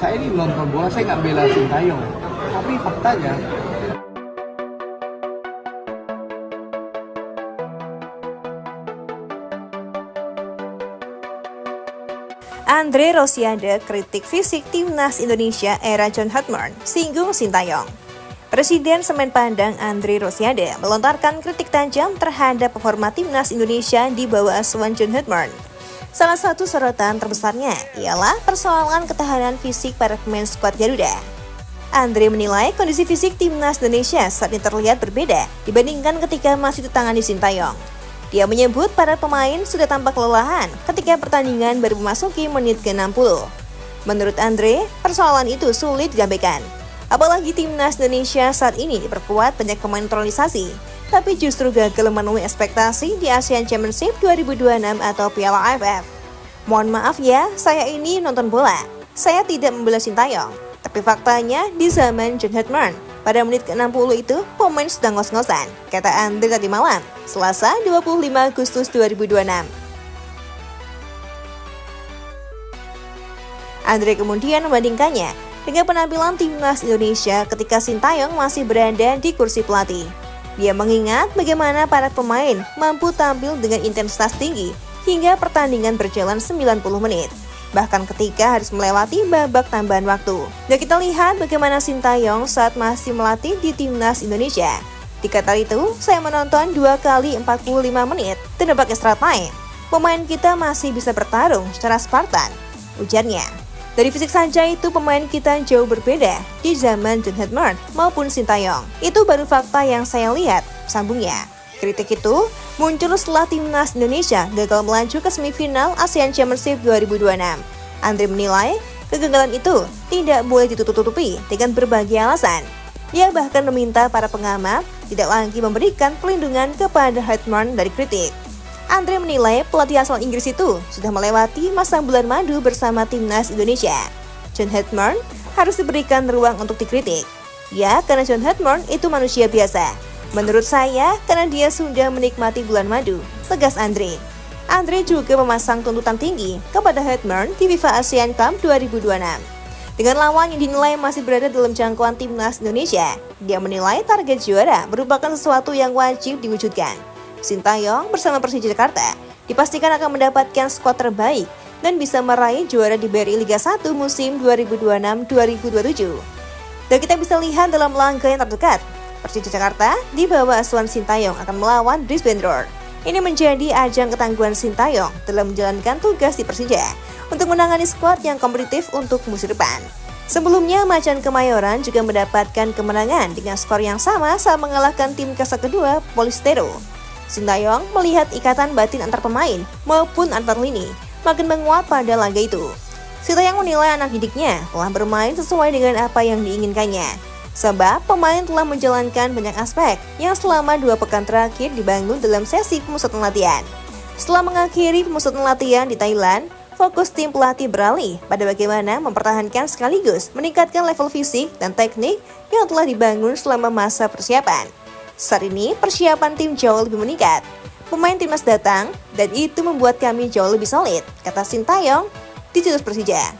Saya ini nonton bola, saya nggak bela Sintayong. Tapi faktanya, Andre Rosiade kritik fisik timnas Indonesia era John Hutton, singgung Sintayong. Presiden Semen Padang Andre Rosiade melontarkan kritik tajam terhadap performa timnas Indonesia di bawah asuhan John Hutton. Salah satu sorotan terbesarnya ialah persoalan ketahanan fisik para pemain skuad Garuda. Andre menilai kondisi fisik timnas Indonesia saat ini terlihat berbeda dibandingkan ketika masih ditangani Sintayong. Dia menyebut para pemain sudah tampak kelelahan ketika pertandingan baru memasuki menit ke-60. Menurut Andre, persoalan itu sulit diabaikan. Apalagi timnas Indonesia saat ini diperkuat banyak pemain naturalisasi, tapi justru gagal memenuhi ekspektasi di Asian Championship 2026 atau Piala AFF. Mohon maaf ya, saya ini nonton bola. Saya tidak membela Sintayong. Tapi faktanya di zaman John Hutton, pada menit ke-60 itu pemain sedang ngos-ngosan, kata Andre tadi malam, Selasa 25 Agustus 2026. Andre kemudian membandingkannya dengan penampilan timnas Indonesia ketika Sintayong masih berada di kursi pelatih. Dia mengingat bagaimana para pemain mampu tampil dengan intensitas tinggi hingga pertandingan berjalan 90 menit. Bahkan ketika harus melewati babak tambahan waktu. Dan kita lihat bagaimana Sintayong saat masih melatih di timnas Indonesia. Di Qatar itu, saya menonton 2 kali 45 menit dan babak extra time. Pemain kita masih bisa bertarung secara Spartan, ujarnya. Dari fisik saja itu pemain kita jauh berbeda di zaman John Hutton maupun Sintayong. Itu baru fakta yang saya lihat, sambungnya. Kritik itu muncul setelah timnas Indonesia gagal melaju ke semifinal ASEAN Championship 2026. Andre menilai kegagalan itu tidak boleh ditutup-tutupi dengan berbagai alasan. Dia bahkan meminta para pengamat tidak lagi memberikan perlindungan kepada Hutton dari kritik. Andre menilai pelatih asal Inggris itu sudah melewati masa bulan madu bersama timnas Indonesia. John Hutton harus diberikan ruang untuk dikritik. Ya, karena John Hutton itu manusia biasa. Menurut saya, karena dia sudah menikmati bulan madu, tegas Andre. Andre juga memasang tuntutan tinggi kepada Hutton di FIFA ASEAN Cup 2026. Dengan lawan yang dinilai masih berada dalam jangkauan timnas Indonesia, dia menilai target juara merupakan sesuatu yang wajib diwujudkan. Sintayong bersama Persija Jakarta dipastikan akan mendapatkan skuad terbaik dan bisa meraih juara di BRI Liga 1 musim 2026-2027. Dan kita bisa lihat dalam laga yang terdekat, Persija Jakarta di bawah asuhan Sintayong akan melawan Brisbane Roar. Ini menjadi ajang ketangguhan Sintayong dalam menjalankan tugas di Persija untuk menangani skuad yang kompetitif untuk musim depan. Sebelumnya, Macan Kemayoran juga mendapatkan kemenangan dengan skor yang sama saat mengalahkan tim kasta kedua Polistero. Sintayong melihat ikatan batin antar pemain maupun antar lini makin menguat pada laga itu. Sintayong menilai anak didiknya telah bermain sesuai dengan apa yang diinginkannya. Sebab pemain telah menjalankan banyak aspek yang selama 2 pekan terakhir dibangun dalam sesi pemusatan latihan. Setelah mengakhiri pemusatan latihan di Thailand, fokus tim pelatih beralih pada bagaimana mempertahankan sekaligus meningkatkan level fisik dan teknik yang telah dibangun selama masa persiapan. Saat ini persiapan tim jauh lebih meningkat. Pemain timnas datang dan itu membuat kami jauh lebih solid, kata Sintayong di situs Persija.